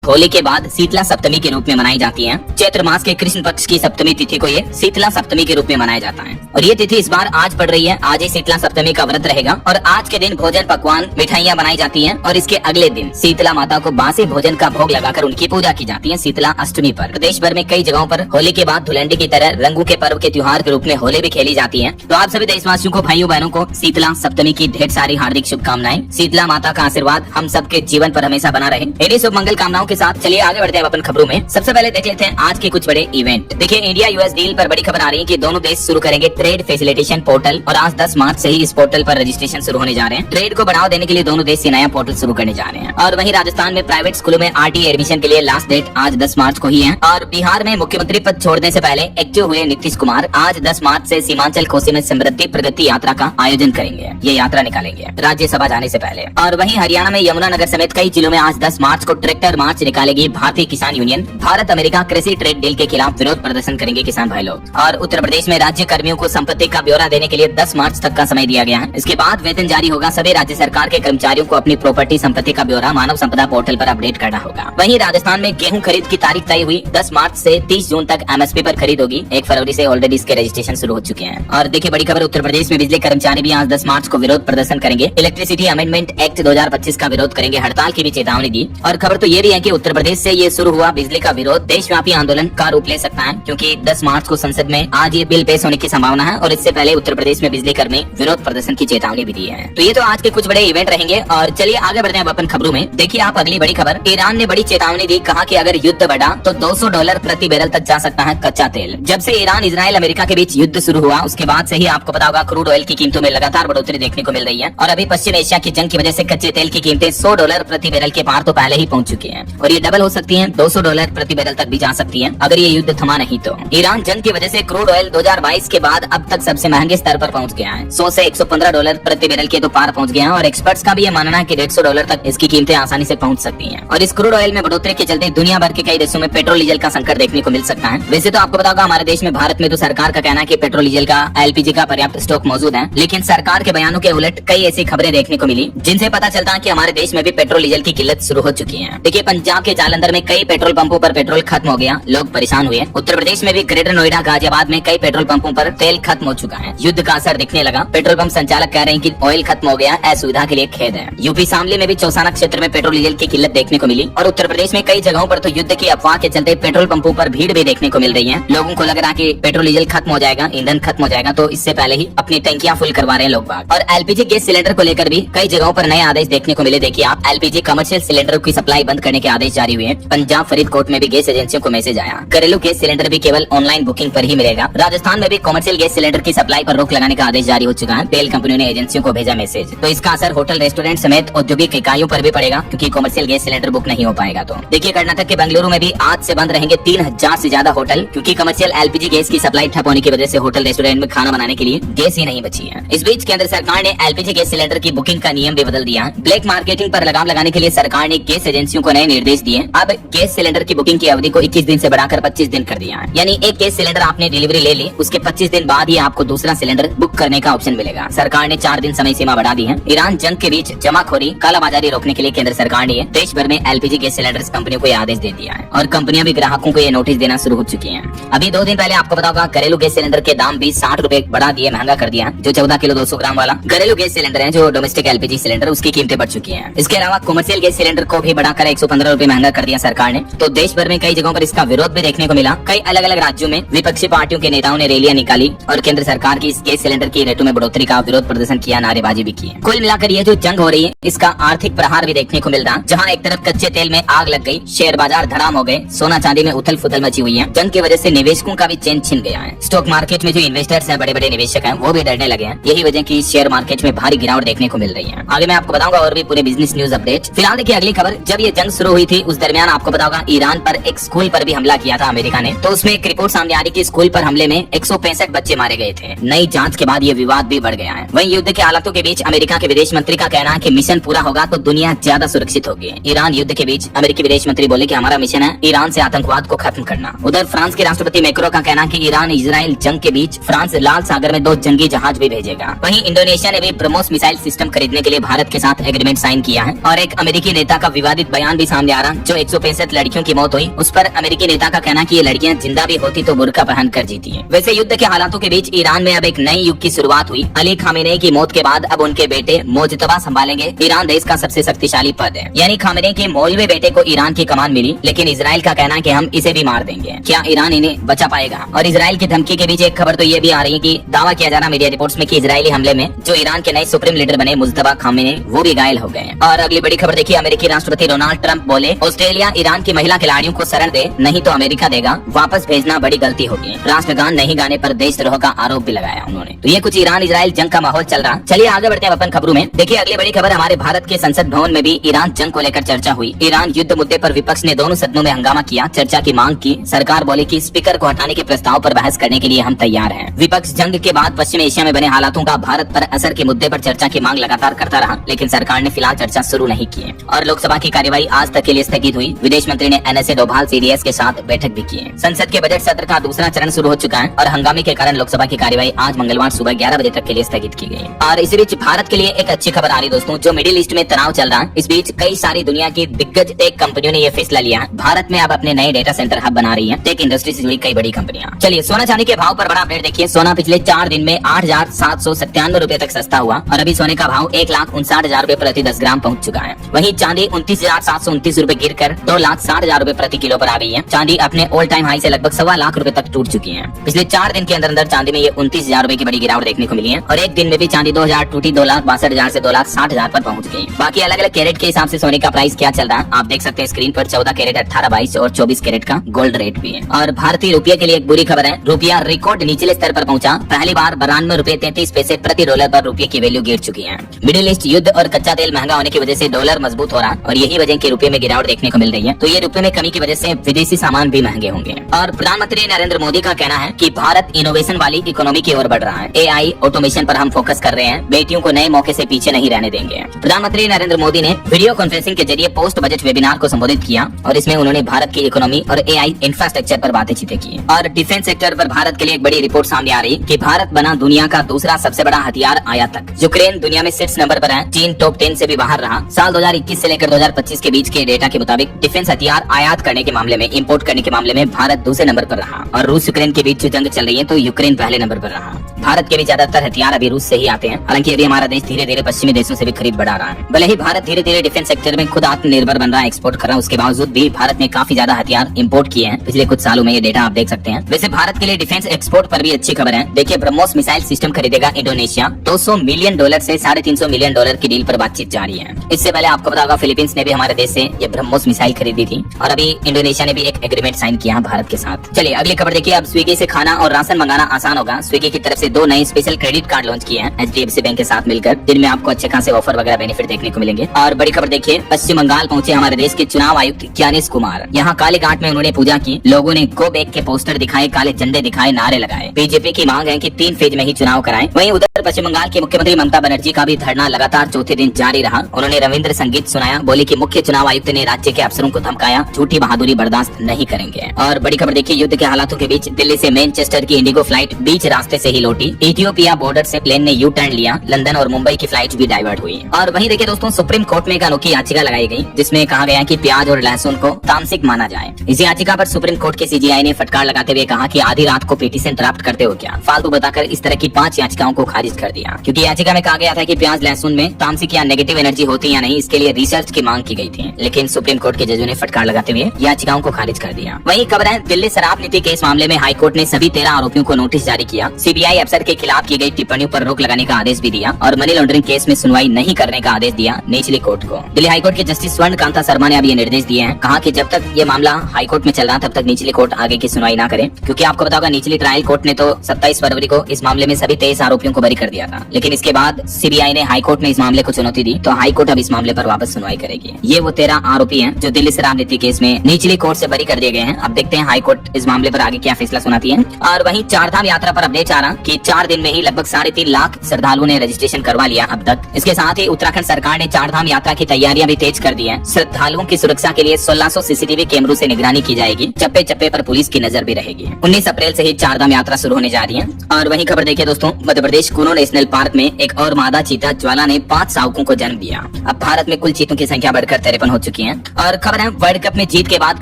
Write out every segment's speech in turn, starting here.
होली के बाद शीतला सप्तमी के रूप में मनाई जाती है। चैत्र मास के कृष्ण पक्ष की सप्तमी तिथि को ये शीतला सप्तमी के रूप में मनाया जाता है और ये तिथि इस बार आज पड़ रही है। आज ही शीतला सप्तमी का व्रत रहेगा और आज के दिन भोजन पकवान मिठाइयाँ बनाई जाती हैं और इसके अगले दिन शीतला माता को बासी भोजन का भोग लगाकर उनकी पूजा की जाती है। शीतला अष्टमी पर प्रदेश भर में कई जगहों पर होली के बाद धुलंडी की तरह रंगों के पर्व के त्योहार के रूप में होली भी खेली जाती है। तो आप सभी देशवासियों को, भाइयों बहनों को शीतला सप्तमी की ढेर सारी हार्दिक शुभकामनाएं। शीतला माता का आशीर्वाद हम सबके जीवन पर हमेशा बना रहे। इन्हीं शुभ मंगल कामनाओं के साथ चलिए आगे बढ़ते हैं अपन खबरों में। सबसे पहले देख लेते हैं आज के कुछ बड़े इवेंट। देखिए, इंडिया यूएस डील पर बड़ी खबर आ रही है कि दोनों देश शुरू करेंगे ट्रेड फैसिलिटेशन पोर्टल और आज 10 मार्च से ही इस पोर्टल पर रजिस्ट्रेशन शुरू होने जा रहे हैं। ट्रेड को बढ़ावा देने के लिए दोनों देश ये नया पोर्टल शुरू करने जा रहे हैं। और वहीं राजस्थान में प्राइवेट स्कूलों में आरटीई एडमिशन के लिए लास्ट डेट आज 10 मार्च को ही है। और बिहार में मुख्यमंत्री पद छोड़ने से पहले एक्टिव हुए नीतीश कुमार आज 10 मार्च से सीमांचल कोसी में समृद्धि प्रगति यात्रा का आयोजन करेंगे। ये यात्रा निकालेंगे राज्यसभा जाने से पहले। और वहीं हरियाणा में यमुनानगर समेत कई जिलों में आज 10 मार्च को ट्रैक्टर मार्च निकालेगी भारतीय किसान यूनियन। भारत अमेरिका कृषि ट्रेड डील के खिलाफ विरोध प्रदर्शन करेंगे किसान भाई लोग। और उत्तर प्रदेश में राज्य कर्मियों को संपत्ति का ब्यौरा देने के लिए 10 मार्च तक का समय दिया गया है। इसके बाद वेतन जारी होगा। सभी राज्य सरकार के कर्मचारियों को अपनी प्रॉपर्टी संपत्ति का ब्यौरा मानव संपदा पोर्टल पर अपडेट करना होगा। वहीं राजस्थान में गेहूं खरीद की तारीख तय हुई। 10 मार्च से 30 जून तक एमएसपी पर खरीद होगी। 1 फरवरी से ऑलरेडी इसके रजिस्ट्रेशन शुरू हो चुके हैं। और देखिए, बड़ी खबर, उत्तर प्रदेश में बिजली कर्मचारी भी आज 10 मार्च को विरोध प्रदर्शन करेंगे। इलेक्ट्रिसिटी अमेंडमेंट एक्ट 2025 का विरोध करेंगे। हड़ताल की भी चेतावनी दी। और खबर तो ये भी है कि उत्तर प्रदेश से ये शुरू हुआ बिजली का विरोध देशव्यापी आंदोलन का रूप ले सकता है, क्योंकि 10 मार्च को संसद में आज ये बिल पेश होने की संभावना है। और इससे पहले उत्तर प्रदेश में बिजली कर्मी विरोध प्रदर्शन की चेतावनी भी दी है। तो ये तो आज के कुछ बड़े इवेंट रहेंगे। और चलिए आगे बढ़ते हैं अपन खबरों में। देखिए, आप अगली बड़ी खबर, ईरान ने बड़ी चेतावनी दी। कहा कि अगर युद्ध बढ़ा तो $200 प्रति बैरल तक जा सकता है कच्चा तेल। जब से ईरान, इजराइल, अमेरिका के बीच युद्ध शुरू हुआ उसके बाद से ही आपको पता होगा क्रूड ऑयल की कीमतों में लगातार बढ़ोतरी देखने को मिल रही है। और अभी पश्चिम एशिया की जंग की वजह से कच्चे तेल की कीमतें $100 प्रति बैरल के पार तो पहले ही पहुंच चुकी है और ये डबल हो सकती है, $200 प्रति बैरल तक भी जा सकती है अगर ये युद्ध थमा नहीं तो। ईरान जंग की वजह से क्रूड ऑयल 2022 के बाद अब तक सबसे महंगे स्तर पर पहुंच गया है। 100 से $115 प्रति बैरल के तो पार पहुंच गया है। और एक्सपर्ट्स का भी ये मानना है कि $150 तक इसकी कीमतें आसानी से पहुंच सकती हैं। और इस क्रूड ऑयल में बढ़ोतरी के चलते दुनिया भर के कई देशों में पेट्रोल डीजल का संकट देखने को मिल सकता है। वैसे तो आपको पता होगा हमारे देश में, भारत में तो सरकार का कहना है कि पेट्रोल डीजल का, एलपीजी का पर्याप्त स्टॉक मौजूद है। लेकिन सरकार के बयानों के उलट कई ऐसी खबरें देखने को मिली जिनसे पता चलता है कि हमारे देश में भी पेट्रोल डीजल की किल्लत शुरू हो चुकी है। देखिए, पंजाब के जालंधर में कई पेट्रोल पंपों पर पेट्रोल खत्म हो गया, लोग परेशान हुए। उत्तर प्रदेश में भी ग्रेटर नोएडा, गाजियाबाद में कई पेट्रोल पंपों पर तेल खत्म हो चुका है। युद्ध का असर दिखने लगा। पेट्रोल पंप संचालक कह रहे हैं कि ऑयल खत्म हो गया, असुविधा के लिए खेद है। यूपी शामली में भी चौसाना क्षेत्र में पेट्रोल डीजल की किल्लत देखने को मिली। और उत्तर प्रदेश में कई जगहों पर तो युद्ध की अफवाह के चलते पेट्रोल पंपों पर भीड़ भी देखने को मिल रही है। लोगों को लग रहा है कि पेट्रोल डीजल खत्म हो जाएगा, ईंधन खत्म हो जाएगा, तो इससे पहले ही अपनी टंकियां फुल करवा रहे हैं लोग बाग। और एलपीजी गैस सिलेंडर को लेकर भी कई जगहों पर नए आदेश देखने को मिले। देखिए आप, एलपीजी कमर्शियल सिलेंडर की सप्लाई बंद करने के आदेश जारी हुए। पंजाब फरीदकोट में भी गैस एजेंसियों को मैसेज आया। घरेलू गैस सिलेंडर भी केवल ऑनलाइन बुकिंग पर ही मिलेगा। राजस्थान में भी कमर्शियल गैस सिलेंडर की सप्लाई पर रोक लगाने का आदेश जारी हो चुका है। तेल कंपनियों ने एजेंसियों को भेजा मैसेज। तो इसका असर होटल, रेस्टोरेंट समेत औद्योगिक इकाइयों पर भी पड़ेगा, क्योंकि कमर्शियल गैस सिलेंडर बुक नहीं हो पाएगा। तो देखिए, कर्नाटक के बेंगलुरु में भी आज से बंद रहेंगे 3000 से ज्यादा होटल, क्योंकि कमर्शियल एलपीजी गैस की सप्लाई ठप होने की वजह से होटल, रेस्टोरेंट में खाना बनाने के लिए गैस ही नहीं बची है। इस बीच केंद्र सरकार ने एलपीजी गैस सिलेंडर की बुकिंग का नियम भी बदल दिया है। ब्लैक मार्केटिंग पर लगाम लगाने के लिए सरकार ने गैस एजेंसियों को नए निर्देश दिए। अब गैस सिलेंडर की बुकिंग की अवधि को 21 दिन से बढ़ाकर 25 दिन कर दिया है। यानी एक गैस सिलेंडर आपने डिलीवरी ले ली, उसके 25 दिन बाद ही आपको दूसरा सिलेंडर बुक करने का ऑप्शन मिलेगा। सरकार ने 4 दिन समय सीमा बढ़ा दी है। ईरान जंग के बीच जमाखोरी, कालाबाजारी रोकने के लिए केंद्र सरकार ने देश भर में एलपीजी गैस सिलेंडर कंपनियों को यह आदेश दे दिया है। और कंपनियां भी ग्राहकों को ये नोटिस देना शुरू हो चुकी है। अभी 2 दिन पहले आपको पता होगा घरेलू गैस सिलेंडर के दाम भी 60 रुपए बढ़ा दिए, महंगा कर दिया। जो 14 किलो 200 ग्राम वाला घरेलू गैस सिलेंडर है, जो डोमेस्टिक एलपीजी सिलेंडर, उसकी कीमतें बढ़ चुकी है। इसके अलावा कमर्शियल गैस सिलेंडर को भी बढ़ाकर 115 रुपए महंगा कर दिया सरकार ने। तो देश भर में कई जगहों पर इसका विरोध भी देखने को मिला। कई अलग अलग राज्यों में विपक्षी पार्टियों के नेताओं ने रैलियां निकाली और केंद्र सरकार की इस गैस सिलेंडर की रेटों में बढ़ोतरी का विरोध प्रदर्शन किया, नारेबाजी भी की। कुल मिलाकर ये जो जंग हो रही है, इसका आर्थिक प्रहार भी देखने को मिल रहा है। जहाँ एक तरफ कच्चे तेल में आग लग गई, शेयर बाजार धड़ाम हो गए, सोना चांदी में उथल फुथल मची हुई है। जंग की वजह से निवेशकों का भी चैन छिन गया है। स्टॉक मार्केट में जो इन्वेस्टर्स हैं, बड़े बड़े निवेशक हैं, वो भी डरने लगे हैं। यही वजह की शेयर मार्केट में भारी गिरावट देखने को मिल रही है। आगे मैं आपको बताऊंगा और भी पूरे बिजनेस न्यूज अपडेट। फिलहाल देखिए अगली खबर, जब ये जंग शुरू हुई थी उस दरमियान आपको पता होगा ईरान पर एक स्कूल पर भी हमला किया था अमेरिका ने। तो उसमें एक रिपोर्ट सामने आ रही कि स्कूल पर हमले में 165 बच्चे मारे गए थे। नई जांच के बाद ये विवाद भी बढ़ गया है। वहीं युद्ध के हालातों के बीच अमेरिका के विदेश मंत्री का कहना है कि मिशन पूरा होगा तो दुनिया ज्यादा सुरक्षित होगी। ईरान युद्ध के बीच अमेरिकी विदेश मंत्री बोले कि हमारा मिशन है ईरान से आतंकवाद को खत्म करना। उधर फ्रांस के राष्ट्रपति मैक्रो का कहना है कि ईरान इजराइल जंग के बीच फ्रांस लाल सागर में 2 जंगी जहाज भी भेजेगा। वहीं इंडोनेशिया ने भी ब्रह्मोस मिसाइल सिस्टम खरीदने के लिए भारत के साथ एग्रीमेंट साइन किया है। और एक अमेरिकी नेता का विवादित बयान भी सामने सामने आ रहा। जो 165 लड़कियों की मौत हुई, उस पर अमेरिकी नेता का कहना कि ये लड़कियां जिंदा भी होती तो बुर्का पहन कर जीती हैं। वैसे युद्ध के हालातों के बीच ईरान में अब एक नई युग की शुरुआत हुई। अली खामेनेई की मौत के बाद अब उनके बेटे मोजतबा संभालेंगे ईरान देश का सबसे शक्तिशाली पद है। यानी खामेनेई के मौलवी बेटे को ईरान की कमान मिली, लेकिन इजराइल का कहना है कि हम इसे भी मार देंगे। क्या ईरान इन्हें बचा पाएगा? और इजराइल की धमकी के बीच एक खबर तो ये भी आ रही है कि दावा किया जा रहा मीडिया रिपोर्ट्स में कि इजरायली हमले में जो ईरान के नए सुप्रीम लीडर बने मुजतबा खामेनेई वो भी घायल हो गए। और अगली बड़ी खबर देखिए, अमेरिकी राष्ट्रपति डोनाल्ड ट्रंप बोले ऑस्ट्रेलिया ईरान की महिला खिलाड़ियों को शरण दे, नहीं तो अमेरिका देगा, वापस भेजना बड़ी गलती होगी। राष्ट्रगान नहीं गाने पर देशद्रोह का आरोप भी लगाया उन्होंने। तो ये कुछ ईरान इजराइल जंग का माहौल चल रहा। चलिए आगे बढ़ते हैं अपन खबरों में। देखिए अगली बड़ी खबर, हमारे भारत के संसद भवन में भी ईरान जंग को लेकर चर्चा हुई। ईरान युद्ध मुद्दे पर विपक्ष ने दोनों सदनों में हंगामा किया, चर्चा की मांग की। सरकार बोली कि स्पीकर को हटाने के प्रस्ताव पर बहस करने के लिए हम तैयार हैं। विपक्ष जंग के बाद पश्चिम एशिया में बने हालातों का भारत पर असर के मुद्दे पर चर्चा की मांग लगातार करता रहा, लेकिन सरकार ने फिलहाल चर्चा शुरू नहीं की और लोकसभा की कार्यवाही आज तक के लिए स्थगित हुई। विदेश मंत्री ने NSA डोभाल CDS के साथ बैठक भी की है। संसद के बजट सत्र का दूसरा चरण शुरू हो चुका है और हंगामे के कारण लोकसभा की कार्यवाही आज मंगलवार सुबह 11 बजे तक के लिए स्थगित की गई। और इसी बीच भारत के लिए एक अच्छी खबर आ रही दोस्तों, जो मिडिल ईस्ट में तनाव चल रहा है, इस बीच कई सारी दुनिया की दिग्गज टेक कंपनियों ने यह फैसला लिया है, भारत में अब अपने नए डेटा सेंटर हब बना रही है टेक इंडस्ट्री से जुड़ी कई बड़ी कंपनियां। चलिए सोना चांदी के भाव पर बड़ा अपडेट देखिए। सोना पिछले 4 दिन में 8,797 रुपए तक सस्ता हुआ और अभी सोने का भाव 1,59,000 रुपए प्रति 10 ग्राम पहुंच चुका है। वहीं चांदी 29,729 रुपए गिर कर 2,60,000 रुपए प्रति किलो पर आ गई है। चांदी अपने ऑल टाइम हाई से लगभग 1.25 लाख रुपए तक टूट चुकी है। पिछले 4 दिन के अंदर चांदी में ये 29,000 रुपए की बड़ी गिरावट देखने को मिली है और एक दिन में भी चांदी 2,000 टूटी 2,62,000 से 2,60,000 पर पहुंच गई। बाकी अलग अलग कैरेट के हिसाब से सोने का प्राइस क्या चल रहा है आप देख सकते हैं स्क्रीन पर। 14 कैरेट, 18, 22 और 24 कैरेट का गोल्ड रेट भी है। और भारतीय रुपये के लिए एक बुरी खबर है, रुपया रिकॉर्ड निचले स्तर पर पहुंचा। पहली बार 92 रुपए 33 पैसे प्रति डॉलर पर रुपये की वैल्यू गिर चुकी है। मिडिल ईस्ट युद्ध और कच्चा तेल महंगा होने की वजह से डॉलर मजबूत हो रहा और यही वजह के रुपये में गिरावट देखने को मिल रही है। तो ये रुपये में कमी की वजह से विदेशी सामान भी महंगे होंगे। और प्रधानमंत्री नरेंद्र मोदी का कहना है कि भारत इनोवेशन वाली इकोनॉमी की ओर बढ़ रहा है। AI ऑटोमेशन पर हम फोकस कर रहे हैं, बेटियों को नए मौके से पीछे नहीं रहने देंगे। प्रधानमंत्री नरेंद्र मोदी ने वीडियो कॉन्फ्रेंसिंग के जरिए पोस्ट बजट वेबिनार को संबोधित किया और इसमें उन्होंने भारत की इकोनॉमी और AI इंफ्रास्ट्रक्चर पर बातचीत की। और डिफेंस सेक्टर पर भारत के लिए एक बड़ी रिपोर्ट सामने आ रही कि भारत बना दुनिया का दूसरा सबसे बड़ा हथियार आयातक। यूक्रेन दुनिया में 6 नंबर पर है, चीन टॉप 10 से भी बाहर रहा। साल 2021 से लेकर 2025 के बीच के डेटा के मुताबिक डिफेंस हथियार आयात करने के मामले में, इंपोर्ट करने के मामले में भारत दूसरे नंबर पर रहा। और रूस यूक्रेन के बीच जो जंग चल रही है तो यूक्रेन पहले नंबर पर रहा। भारत के भी ज्यादातर हथियार अभी रूस से ही आते हैं। हालांकि अभी हमारा देश धीरे धीरे पश्चिमी देशों से भी खरीद बढ़ा रहा है। भले ही भारत धीरे धीरे डिफेंस सेक्टर में खुद आत्मनिर्भर बन रहा है, एक्सपोर्ट कर रहा है, उसके बावजूद भी भारत ने काफी ज्यादा हथियार इंपोर्ट किए हैं पिछले कुछ सालों में। ये डेटा आप देख सकते हैं। वैसे भारत के लिए डिफेंस एक्सपोर्ट पर भी अच्छी खबर है। देखिए ब्रह्मोस मिसाइल सिस्टम खरीदेगा इंडोनेशिया। $200 मिलियन से $350 मिलियन की डील पर बातचीत जारी है। इससे पहले आपको पता होगा फिलीपींस ने भी हमारे देश से ये ब्रह्मोस मिसाइल खरीदी थी और अभी इंडोनेशिया ने भी एक एग्रीमेंट साइन किया है भारत के साथ। चलिए अगली खबर देखिए, अब स्विगी से खाना और राशन मंगाना आसान होगा। स्विगी की तरफ से 2 नए स्पेशल क्रेडिट कार्ड लॉन्च किए हैं HDFC बैंक के साथ मिलकर, जिनमें आपको अच्छे खासे ऑफर वगैरह बेनिफिट देखने को मिलेंगे। और बड़ी खबर देखिए, पश्चिम बंगाल पहुंचे हमारे देश के चुनाव आयुक्त ज्ञानेश कुमार। यहाँ काले घाट में उन्होंने पूजा की, लोगों ने गो बैक के पोस्टर दिखाए, काले झंडे दिखाए, नारे लगाए। बीजेपी की मांग है कि 3 फेज में ही चुनाव कराएं। वहीं उधर पश्चिम बंगाल के मुख्यमंत्री ममता बनर्जी का भी धरना लगातार चौथे दिन जारी रहा। उन्होंने रविंद्र संगीत सुनाया, बोले कि मुख्य चुनाव आयुक्त ने राज्य के अफसरों को धमकाया, झूठी बहादुरी बर्दाश्त नहीं करेंगे। और बड़ी खबर देखिए, युद्ध के हालातों के बीच दिल्ली से मैनचेस्टर की इंडिगो फ्लाइट बीच रास्ते से ही लौटी। इथियोपिया बॉर्डर से प्लेन ने यू टर्न लिया, लंदन और मुंबई की फ्लाइट भी डाइवर्ट हुई। और वहीं देखिए दोस्तों, सुप्रीम कोर्ट में एक अनोखी याचिका लगाई गई जिसमें कहा गया कि प्याज और लहसुन को तामसिक माना जाए। इस याचिका पर सुप्रीम कोर्ट के CGI ने फटकार लगाते हुए कहा कि आधी रात को पिटीशन ड्राफ्ट करते हो क्या, फालतू बताकर इस तरह की 5 याचिकाओं को खारिज कर दिया। क्योंकि याचिका में कहा गया था कि प्याज लहसुन में तामसिक या नेगेटिव एनर्जी होती या नहीं, इसके लिए रिसर्च की मांग की गई थी, लेकिन सुप्रीम कोर्ट के जजों ने फटकार लगाते हुए याचिकाओं को खारिज कर दिया। वहीं खबर है, दिल्ली शराब नीति केस मामले में हाईकोर्ट ने सभी 13 आरोपियों को नोटिस जारी किया। CBI अफसर के खिलाफ की गई टिप्पणियों पर रोक लगाने का आदेश भी दिया और मनी लॉन्ड्रिंग केस में सुनवाई नहीं करने का आदेश दिया निचली कोर्ट को। दिल्ली हाईकोर्ट के जस्टिस स्वर्ण कांता शर्मा ने अब ये निर्देश दिए हैं। कहा कि जब तक ये मामला हाईकोर्ट में चल रहा तब तक निचली कोर्ट आगे की सुनवाई ना करे, क्योंकि आपको पता होगा निचली ट्रायल कोर्ट ने तो 27 फरवरी को इस मामले में सभी 23 आरोपियों को बरी कर दिया था। लेकिन इसके बाद CBI ने हाईकोर्ट में इस मामले को चुनौती दी, तो हाईकोर्ट अब इस मामले पर वापस सुनवाई करेगी। ये वो 13 आरोपी हैं जो दिल्ली शराब नीति केस में निचली कोर्ट से बरी कर दिए गए हैं। अब देखते हैं हाईकोर्ट इस मामले पर आगे क्या फैसला सुनाती है। और वहीं चारधाम यात्रा पर अपडेट आ रहा कि 4 दिन में ही लगभग 3.5 लाख श्रद्धालुओं ने रजिस्ट्रेशन करवा लिया अब तक। इसके साथ ही उत्तराखंड सरकार ने चारधाम यात्रा की तैयारियां भी तेज कर दी है। श्रद्धालुओं की सुरक्षा के लिए 1600 CCTV कैमरों से निगरानी की जाएगी। चप्पे चप्पे पर पुलिस की नजर भी रहेगी। 19 अप्रैल से ही चारधाम यात्रा शुरू होने जा रही है। और वहीं खबर देखिए दोस्तों, मध्य प्रदेश कूनो कुनो नेशनल पार्क में एक और मादा चीता ज्वाला ने 5 शावकों को जन्म दिया। अब भारत में कुल चीतों की संख्या बढ़कर 53 हो चुकी है। और खबर है वर्ल्ड कप में जीत के बाद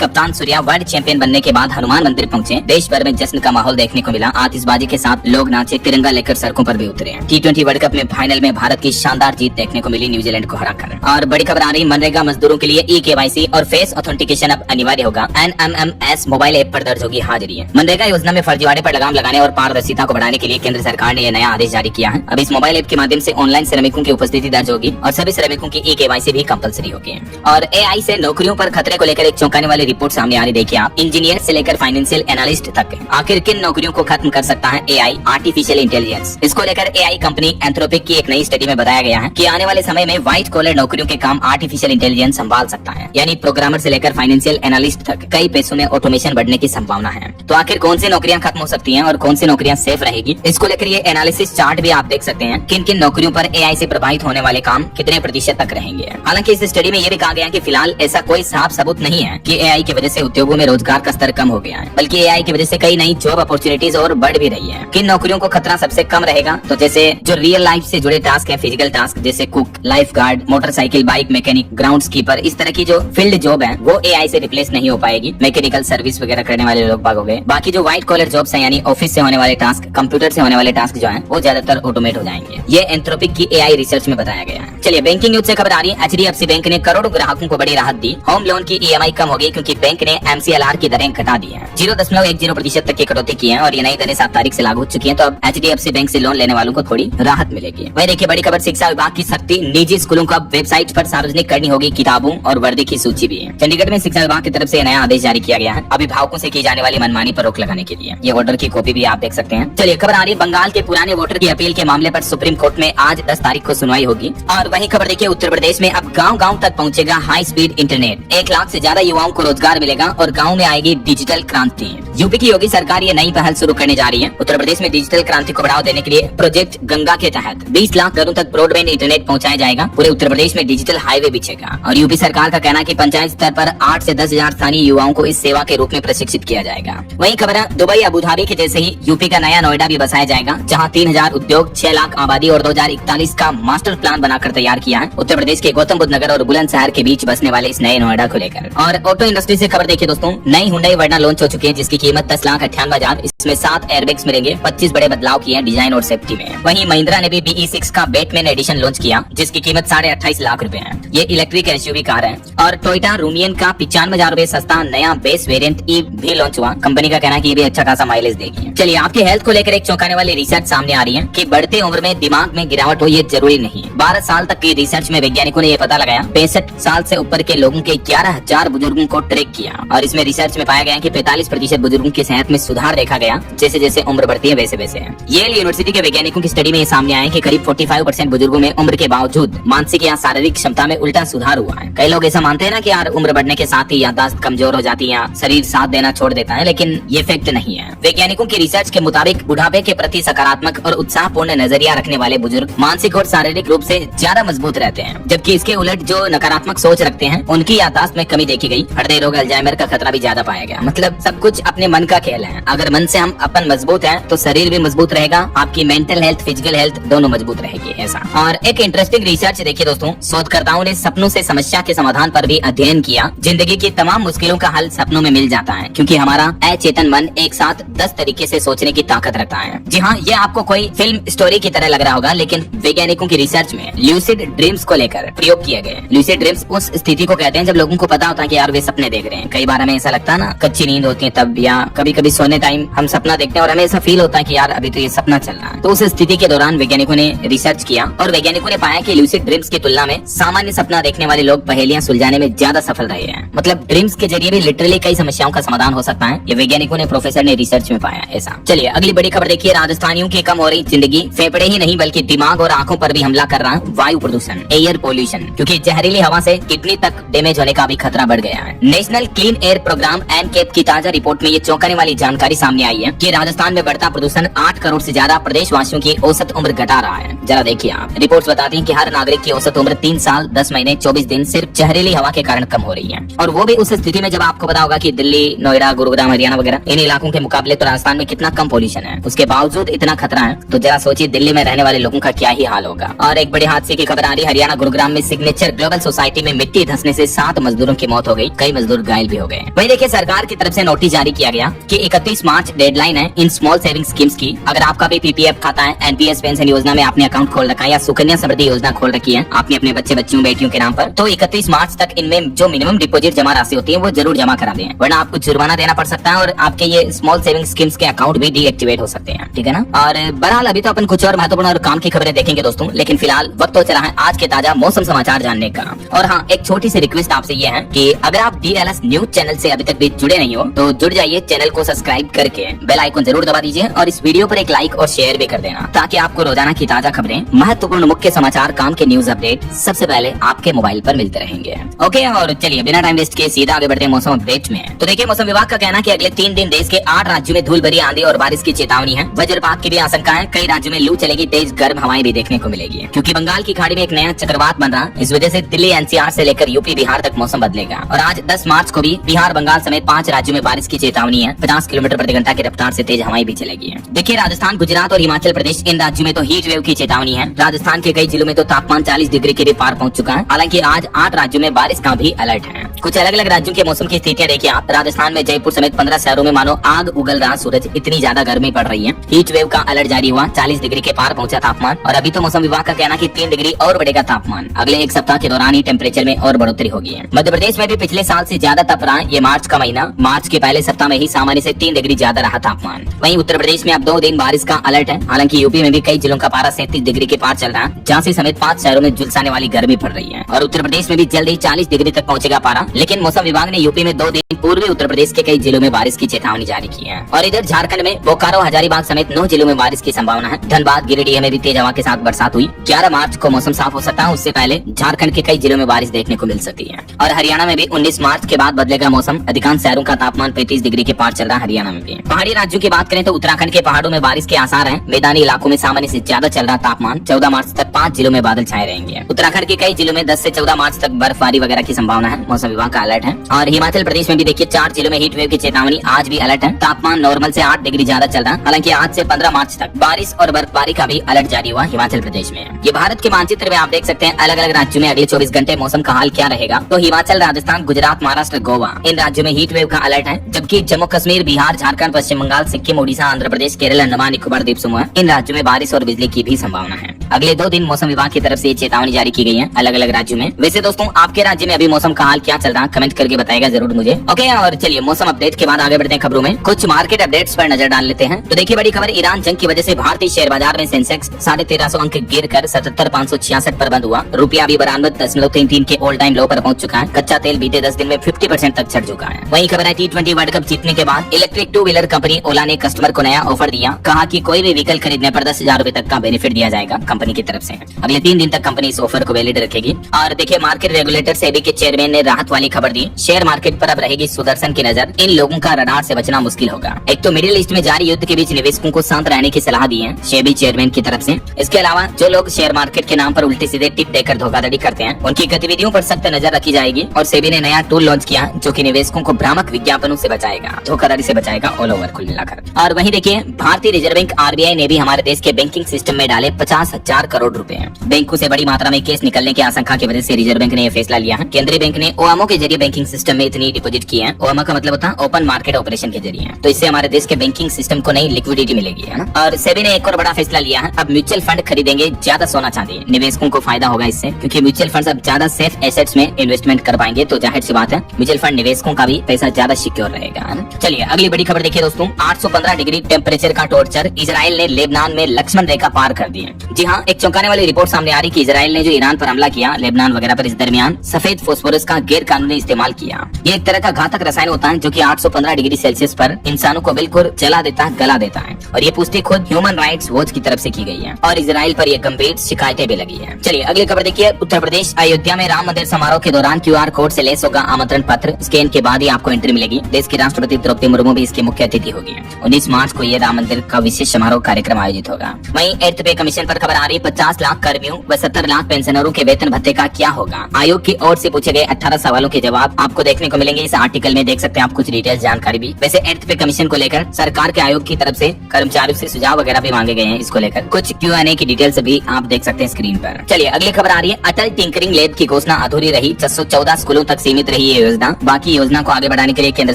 कप्तान सूर्या वर्ल्ड चैंपियन बनने के बाद हनुमान मंदिर पहुंचे। देश भर में जश्न का माहौल देखने को मिला। आतिशबाजी के साथ लोग नाचे, तिरंगा लेकर सड़कों पर भी उतरे। T20 वर्ल्ड कप में फाइनल में भारत की शानदार जीत देखने को मिली न्यूजीलैंड को हराकर। और बड़ी खबर आ रही, मनरेगा मजदूरों के लिए E-KYC और फेस ऑथेंटिकेशन अब अनिवार्य होगा। NMMS मोबाइल ऐप पर दर्ज होगी हाजिरी। मनरेगा योजना में फर्जीवाड़े पर लगाम लगाने और पारदर्शिता को बढ़ाने के लिए केंद्र सरकार ने यह नया आदेश जारी किया है। अब इस मोबाइल ऐप के माध्यम से ऑनलाइन श्रमिकों की उपस्थिति दर्ज होगी और सभी श्रमिकों की E-KYC भी कंपलसरी होगी। और AI से नौकरियों पर खतरे को लेकर एक चौंकाने वाली रिपोर्ट सामने आ रही। देखिए आप, इंजीनियर से लेकर फाइनेंशियल एनालिस्ट तक आखिर किन नौकरियों को खत्म कर सकता है AI, आर्टिफिशियल इंटेलिजेंस। इसको लेकर AI कंपनी एंथ्रोपिक की एक नई स्टडी में बताया गया है कि आने वाले समय में व्हाइट कॉलर नौकरियों के काम आर्टिफिशियल इंटेलिजेंस संभाल सकता है। यानी प्रोग्रामर से लेकर फाइनेंशियल एनालिस्ट तक कई पेशों में ऑटोमेशन बढ़ने की संभावना है। तो आखिर कौन सी नौकरियां खत्म हो सकती हैं और कौन सी नौकरियां सेफ रहेगी, इसको लेकर ये एनालिसिस चार्ट भी आप देख सकते हैं। किन किन नौकरियों पर AI से प्रभावित होने वाले काम कितने प्रतिशत तक रहेंगे। हालांकि इस स्टडी में ये भी कहा गया है कि फिलहाल ऐसा कोई साफ सबूत नहीं है कि AI की वजह से उद्योगों में रोजगार का स्तर कम हो गया है, बल्कि AI की वजह से कई नई जॉब अपॉर्चुनिटीज और बढ़ भी रही है। किन नौकरियों को खतरा सबसे कम रहेगा, तो जैसे जो रियल लाइफ से जुड़े टास्क है, फिजिकल टास्क जैसे cook, life guard, motorcycle bike mechanic, ground keeper, इस तरह की जो फील्ड जॉब है वो AI से रिप्लेस नहीं हो पाएगी। मैकेनिकल सर्विस वगैरह करने वाले लोग बाग हो गए। बाकी जो व्हाइट कॉलर जॉब्स है, यानी ऑफिस से होने वाले टास्क, कंप्यूटर से होने वाले टास्क जो है वो ज्यादातर ऑटोमेट हो जाएंगे। ये एंथ्रोपिक की AI रिसर्च में बताया गया है। चलिए बैंकिंग न्यूज से खबर आ रही है। HDFC बैंक ने करोड़ों ग्राहकों को बड़ी राहत दी। होम लोन की EMI कम हो गई क्योंकि बैंक ने MCLR की दरें घटा दी है। 0.10% तक की कटौती की है और ये नई दरें 7 तारीख से लागू हो चुकी है। तो अब HDFC बैंक से लोन लेने वालों को थोड़ी राहत मिलेगी। वही देखिए बड़ी खबर, शिक्षा विभाग की सख्ती, निजी स्कूलों को अब वेबसाइट पर सार्वजनिक करनी होगी किताबों और वर्दी की सूची भी है। चंडीगढ़ में शिक्षा विभाग की तरफ से नया आदेश जारी किया गया है अभिभावकों से की जाने वाली मनमानी पर रोक लगाने के लिए। ये ऑर्डर की कॉपी भी आप देख सकते हैं। चलिए खबर आ रही है, बंगाल के पुराने वोटर की अपील के मामले पर सुप्रीम कोर्ट में आज 10 तारीख को सुनवाई होगी। और वही खबर देखिए, उत्तर प्रदेश में अब गांव-गांव तक पहुंचेगा हाई स्पीड इंटरनेट। 1 लाख से ज्यादा युवाओं को रोजगार मिलेगा और गाँव में आएगी डिजिटल क्रांति। यूपी की योगी सरकार ये नई पहल शुरू करने जा रही है। उत्तर प्रदेश में डिजिटल क्रांति को बढ़ावा देने के लिए प्रोजेक्ट गंगा के तहत 20 लाख घरों तक ब्रॉडबैंड इंटरनेट पहुंचाया जाएगा। पूरे उत्तर प्रदेश में डिजिटल हाईवे बिछेगा। और यूपी सरकार का कहना है कि पंचायत स्तर पर 8 से 10 हजार स्थानीय युवाओं को इस सेवा के रूप में प्रशिक्षित किया जाएगा। वही खबर है, दुबई अबू धाबी के जैसे ही यूपी का नया नोएडा भी बसाया जाएगा, जहां 3000 उद्योग, 6 लाख आबादी और 2041 का मास्टर प्लान बनाकर तैयार किया है उत्तर प्रदेश के गौतम बुद्ध नगर और बुलंदशहर के बीच बसने वाले इस नए नोएडा को लेकर। और ऑटो इंडस्ट्री से खबर देखिए दोस्तों, नई हुंडई वर्ना लॉन्च हो चुकी है जिसकी कीमत 10,98,000। इसमें 7 एयरबैग्स मिलेंगे। 25 बड़े बदलाव किए हैं डिजाइन और सेफ्टी में। वहीं महिंद्रा ने भी BE6 का बैटमैन एडिशन लॉन्च किया जिसकी कीमत 28.5 लाख रुपए है। ये इलेक्ट्रिक SUV कार है। और टोयोटा रूमियन का 95,000 रुपए सस्ता नया बेस वेरिएंट E भी लॉन्च हुआ। कंपनी का कहना है कि ये भी अच्छा खासा माइलेज देगी। चलिए आपके हेल्थ को लेकर एक चौंकाने वाली रिसर्च सामने आ रही है कि बढ़ते उम्र में दिमाग में गिरावट हो ये जरूरी नहीं। 12 साल तक की रिसर्च में वैज्ञानिकों ने ये पता लगाया। 65 साल से ऊपर के लोगों के 11,000 बुजुर्गों को ट्रैक किया और इसमें रिसर्च में पाया गया कि 45% बुजुर्गों की सेहत में सुधार देखा गया जैसे जैसे उम्र बढ़ती है वैसे वैसे। येल यूनिवर्सिटी के वैज्ञानिकों की स्टडी में ये सामने आया कि करीब 45% बुजुर्गों में उम्र के बावजूद मानसिक या शारीरिक क्षमता में उल्टा सुधार हुआ है। कई लोग ऐसा मानते हैं ना कि यार उम्र बढ़ने के साथ ही याददाश्त कमजोर हो जाती है या शरीर साथ देना छोड़ देता है, लेकिन ये फैक्ट नहीं है। वैज्ञानिकों की रिसर्च के मुताबिक बुढ़ापे के प्रति सकारात्मक और उत्साहपूर्ण नजरिया रखने वाले बुजुर्ग मानसिक और शारीरिक रूप से ज्यादा मजबूत रहते हैं, जबकि इसके उलट जो नकारात्मक सोच रखते हैं उनकी याददाश्त में कमी देखी गई। हृदय रोग, अल्जाइमर का खतरा भी ज्यादा पाया गया। मतलब सब कुछ अपने मन का खेल है। अगर मन से हम अपन मजबूत हैं तो शरीर भी मजबूत रहेगा, आपकी मेंटल हेल्थ, फिजिकल हेल्थ दोनों मजबूत रहेगी ऐसा। और एक इंटरेस्टिंग रिसर्च देखिए दोस्तों, शोधकर्ताओं ने सपनों से समस्या के समाधान पर भी अध्ययन किया। जिंदगी की तमाम मुश्किलों का हल सपनों में मिल जाता है क्योंकि हमारा अचेतन मन एक साथ 10 तरीके से सोचने की ताकत रखता है। जी हाँ, ये आपको कोई फिल्म स्टोरी की तरह लग रहा होगा, लेकिन वैज्ञानिकों की रिसर्च में ल्यूसिड ड्रीम्स को लेकर प्रयोग किए गए। ल्यूसिड ड्रीम्स उस स्थिति को कहते हैं जब लोगों को पता होता है कि यार वे सपने देख रहे हैं। कई बार हमें ऐसा लगता है ना, कच्ची नींद होती है तब, या कभी कभी सोने टाइम हम सपना देखते हैं और हमें ऐसा फील होता है कि यार अभी तो ये सपना चल रहा है। तो उस स्थिति के दौरान वैज्ञानिकों ने रिसर्च किया और वैज्ञानिकों ने पाया कि ल्यूसिड ड्रीम्स की तुलना में सामान्य सपना देखने वाले लोग पहेलियां सुलझाने में ज्यादा सफल रहे हैं। मतलब ड्रीम्स के जरिए भी लिटरली कई समस्याओं का समाधान हो सकता है। ये वैज्ञानिकों ने, प्रोफेसर ने रिसर्च में पाया ऐसा। चलिए अगली बड़ी खबर देखिए, राजस्थानियों की कम हो रही जिंदगी। फेफड़े ही नहीं बल्कि दिमाग और आंखों पर भी हमला कर रहा है वायु प्रदूषण, एयर पोल्यूशन, क्योंकि जहरीली हवा से किडनी तक डैमेज होने का भी खतरा बढ़ गया है। National clean air programme NCAP की ताजा रिपोर्ट में ये ये चौंकाने वाली जानकारी सामने आई है कि राजस्थान में बढ़ता प्रदूषण 8 करोड़ से ज्यादा प्रदेशवासियों की औसत उम्र घटा रहा है। जरा देखिए आप, रिपोर्ट्स बताती हैं कि हर नागरिक की औसत उम्र 3 साल 10 महीने 24 दिन सिर्फ जहरीली हवा के कारण कम हो रही है, और वो भी उस स्थिति में जब आपको पता होगा कि दिल्ली, नोएडा, गुरुग्राम, हरियाणा वगैरह इन इलाकों के मुकाबले तो राजस्थान में कितना कम पोल्यूशन है, उसके बावजूद इतना खतरा है। तो जरा सोचिए दिल्ली में रहने वाले लोगों का क्या ही हाल होगा। और एक बड़े हादसे की खबर आ रही है, हरियाणा गुरुग्राम में सिग्नेचर ग्लोबल सोसाइटी में मिट्टी धंसने से 7 मजदूरों की मौत हो गई, कई मजदूर घायल भी हो गए। वहीं देखिए सरकार की तरफ से नोटिस जारी किया गया कि 31 मार्च डेडलाइन है इन स्मॉल सेविंग स्कीम्स की। अगर आपका भी पीपीएफ खाता है, एनपीएस पेंशन योजना में आपने अकाउंट खोल रखा है या सुकन्या समृद्धि योजना खोल रखी है आपने अपने बच्चे बच्चियों बेटियों के नाम पर, तो 31 मार्च तक इनमें जो मिनिमम डिपॉजिट जमा राशि होती है वो जरूर जमा करा दें, वरना आपको जुर्माना देना पड़ सकता है और आपके ये स्मॉल सेविंग स्कीम्स के अकाउंट भी डीएक्टिवेट हो सकते हैं, ठीक है ना। और बहरहाल अभी तो अपन कुछ और महत्वपूर्ण और काम की खबरें देखेंगे दोस्तों, लेकिन फिलहाल वक्त तो चला है आज के ताजा मौसम समाचार जानने का। और हाँ, एक छोटी सी रिक्वेस्ट आपसे ये है कि अगर आप डीएलएस न्यूज चैनल से अभी तक भी जुड़े नहीं हो तो जुड़ जाइए, चैनल को सब्सक्राइब करके बेल आइकन जरूर दबा दीजिए और इस वीडियो पर एक लाइक और शेयर भी कर देना, ताकि आपको रोजाना की ताजा खबरें, महत्वपूर्ण मुख्य समाचार, काम के न्यूज अपडेट सबसे पहले आपके मोबाइल पर मिलते रहेंगे। ओके, और चलिए बिना टाइम वेस्ट के सीधा आगे बढ़ते हैं मौसम अपडेट में। तो देखिए मौसम विभाग का कहना है कि अगले 3 दिन देश के 8 राज्यों में धूल भरी आंधी और बारिश की चेतावनी है। वज्रपात की भी आशंका है, कई राज्यों में लू चलेगी, तेज गर्म हवाएं भी देखने को मिलेगी, क्योंकि बंगाल की खाड़ी में एक नया चक्रवात बन रहा। इस वजह से दिल्ली एनसीआर से लेकर यूपी बिहार तक मौसम बदलेगा। और आज 10 मार्च को भी बिहार बंगाल समेत 5 राज्यों में बारिश की चेतावनी है। 50 किलोमीटर प्रति घंटा की रफ्तार से तेज हवाएं भी चलेगी। देखिए राजस्थान, गुजरात और हिमाचल प्रदेश, इन राज्यों में तो हीट वेव की चेतावनी है। राजस्थान के कई जिलों में तो तापमान 40 डिग्री के भी पार पहुंच चुका है। हालांकि आज 8 राज्यों में बारिश का भी अलर्ट है। कुछ अलग अलग राज्यों के मौसम की स्थितियां देखिए आप। राजस्थान में जयपुर समेत 15 शहरों में मानो आग उगल रहा सूरज, इतनी ज्यादा गर्मी पड़ रही है। हीट वेव का अलर्ट जारी हुआ, 40 डिग्री के पार पहुंचा तापमान। और अभी तो मौसम विभाग का कहना कि 3 डिग्री और बढ़ेगा तापमान। अगले एक सप्ताह के दौरान ही टेम्परेचर में और बढ़ोतरी होगी। मध्य प्रदेश में भी पिछले साल से ज्यादा तप रहा है। ये मार्च का महीना, मार्च के पहले सप्ताह में ही सामान्य से 3 डिग्री ज्यादा रहा तापमान। वहीं उत्तर प्रदेश में अब 2 दिन बारिश का अलर्ट है। हालांकि यूपी में भी कई जिलों का पारा 37 डिग्री के पार चल रहा है। झांसी समेत 5 शहरों में झुलसाने वाली गर्मी पड़ रही है। और उत्तर प्रदेश में भी जल्द ही 40 डिग्री तक पहुंचेगा पारा। लेकिन मौसम विभाग ने यूपी में 2 दिन पूर्वी उत्तर प्रदेश के कई जिलों में बारिश की चेतावनी जारी की है। और इधर झारखंड में बोकारो, हजारीबाग समेत 9 जिलों में बारिश की संभावना है। धनबाद, गिरिडीह में भी तेज हवा के साथ बरसात हुई। 11 मार्च को मौसम साफ हो सकता है, उससे पहले झारखंड के कई जिलों में बारिश देखने को मिल सकती है। और हरियाणा में भी 19 मार्च के बाद बदलेगा मौसम। अधिकांश शहरों का तापमान 35 डिग्री के पार चल रहा है। हरियाणा में भी पहाड़ी राज्यों की बात करें तो उत्तराखंड के पहाड़ों में बारिश के आसार हैं। मैदानी इलाकों में सामान्य से ज्यादा चल रहा तापमान। 14 मार्च तक 5 जिलों में बादल छाए रहेंगे। उत्तराखंड के कई जिलों में 10 से 14 मार्च तक बर्फबारी वगैरह की संभावना है। मौसम विभाग का अलर्ट है। और हिमाचल प्रदेश में भी देखिए 4 जिलों में हीट वेव की चेतावनी, आज भी अलर्ट है। तापमान नॉर्मल से 8 डिग्री ज्यादा चल रहा है। हालांकि आज से 15 मार्च तक बारिश और बर्फबारी का भी अलर्ट जारी हुआ हिमाचल प्रदेश में। ये भारत के मानचित्र में आप देख सकते हैं अलग अलग राज्यों में अगले 24 घंटे मौसम का हाल क्या रहेगा। तो हिमाचल, राजस्थान, गुजरात, महाराष्ट्र, गोवा, इन राज्यों में हीट वेव का अलर्ट है। जबकि जम्मू कश्मीर, बिहार, झारखंड, पश्चिम बंगाल, सिक्किम, ओडिशा, आंध्र प्रदेश, केरल, अंडमान निकोबार द्वीप समूह, इन राज्यों में बारिश और बिजली की भी संभावना है। अगले 2 दिन मौसम विभाग की तरफ से चेतावनी जारी की गई है अलग अलग राज्यों में। वैसे दोस्तों आपके राज्य में अभी मौसम का हाल क्या चल रहा है कमेंट करके बताएगा जरूर मुझे। ओके, और चलिए मौसम अपडेट के बाद आगे बढ़ते हैं खबरों में। कुछ मार्केट अपडेट्स पर नजर डाल लेते हैं। तो देखिए बड़ी खबर, ईरान जंग की वजह से भारतीय शेयर बाजार में सेंसेक्स 1350 अंक गिर कर 77,566 पर बंद हुआ। रुपया भी 92.33 के ऑल टाइम लो पर पहुंच चुका है। कच्चा तेल बीते 10 दिन में 50% तक चढ़ चुका है। वही खबर है T20 वर्ल्ड कप जीतने के बाद इलेक्ट्रिक 2 व्हीलर कंपनी ओला ने कस्टमर को नया ऑफर दिया। कहा कि कोई भी व्हीकल खरीदने पर 10,000 रूपए तक का बेनिफिट दिया जाएगा कंपनी की तरफ से। अगले 3 दिन तक कंपनी इस ऑफर को वैलिड रखेगी। और देखिए मार्केट रेगुलेटर सेबी के चेयरमैन ने राहत वाली खबर दी। शेयर मार्केट पर अब रहेगी सुदर्शन की नजर। इन लोगों का रडार से बचना मुश्किल होगा। एक तो मिडिल ईस्ट में जारी युद्ध के बीच निवेशकों को शांत रहने की सलाह दी है सेबी चेयरमैन की तरफ से। इसके अलावा जो लोग शेयर मार्केट के नाम पर उल्टे सीधे टिप देकर धोखाधड़ी करते हैं उनकी गतिविधियों पर सख्त नजर रखी जाएगी। और सेबी ने नया टूल लॉन्च किया जो कि निवेशकों को भ्रामक विज्ञापनों से बचाएगा, धोखाधड़ी से बचाएगा ऑल ओवर कुल मिलाकर। और वहीं देखिए भारतीय रिजर्व बैंक आरबीआई ने भी हमारे देश के बैंकिंग सिस्टम में डाले 50,000 करोड़ रुपए। बैंकों से बड़ी मात्रा में केस निकलने की आशंका की वजह से रिजर्व बैंक ने यह फैसला लिया है। केंद्रीय बैंक ने ओएमओ के जरिए बैंकिंग सिस्टम में इतनी डिपॉजिट की है। ओएमओ का मतलब होता है ओपन मार्केट ऑपरेशन के जरिए। तो इससे हमारे देश के बैंकिंग सिस्टम को नई लिक्विडिटी मिलेगी, है ना। और सेबी ने एक और बड़ा फैसला लिया है, अब म्यूचुअल फंड खरीदेंगे ज्यादा सोना चांदी। निवेशकों को फायदा होगा इससे, क्योंकि म्यूचुअल फंड अब ज्यादा सेफ एसेट्स में इन्वेस्टमेंट कर पाएंगे। तो जाहिर सी बात है म्यूचुअल फंड निवेशकों का भी पैसा ज्यादा सिक्योर रहेगा, है ना। चलिए अगली बड़ी खबर देखिए दोस्तों, 815 डिग्री टेम्परेचर का टॉर्चर, इजराइल ने लेबनान में लक्ष्मण रेखा पार कर दी है। जी हाँ, यहाँ एक चौंकाने वाली रिपोर्ट सामने आ रही कि इजराइल ने जो ईरान पर हमला किया, लेबनान वगैरह पर, इस दरमियान सफेद फास्फोरस का गैर कानूनी इस्तेमाल किया। ये एक तरह का घातक रसायन होता है जो कि 815 डिग्री सेल्सियस पर इंसानों को बिल्कुल जला देता है, गला देता है। और ये पुष्टि खुद ह्यूमन राइट्स वॉच की तरफ से की गई है और इजराइल पर यह गंभीर शिकायतें भी लगी है। चलिए अगली खबर देखिए। उत्तर प्रदेश अयोध्या में राम मंदिर समारोह के दौरान QR कोड से लेस होगा आमंत्रण पत्र। स्कैन के बाद ही आपको एंट्री मिलेगी। देश की राष्ट्रपति द्रौपदी मुर्मू भी इसकी मुख्य अतिथि होगी। 19 मार्च को ये राम मंदिर का विशेष समारोह कार्यक्रम आयोजित होगा। वहीं 8th पे कमीशन पर खबर आ रही है। 50 लाख कर्मियों व 70 लाख पेंशनरों के वेतन भत्ते का क्या होगा? आयोग की ओर से पूछे गए 18 सवालों के जवाब आपको देखने को मिलेंगे इस आर्टिकल में। देख सकते हैं आप कुछ डिटेल्स जानकारी भी। वैसे 8th पे कमीशन को लेकर सरकार के आयोग की तरफ से कर्मचारियों से सुझाव वगैरह भी मांगे गए हैं। इसको लेकर कुछ Q&A की डिटेल्स भी आप देख सकते हैं स्क्रीन पर। चलिए अगली खबर आ रही है। अटल टिंकरिंग लैब की घोषणा अधूरी रही। 614 स्कूलों तक सीमित रही ये योजना। बाकी योजना को आगे बढ़ाने के लिए केंद्र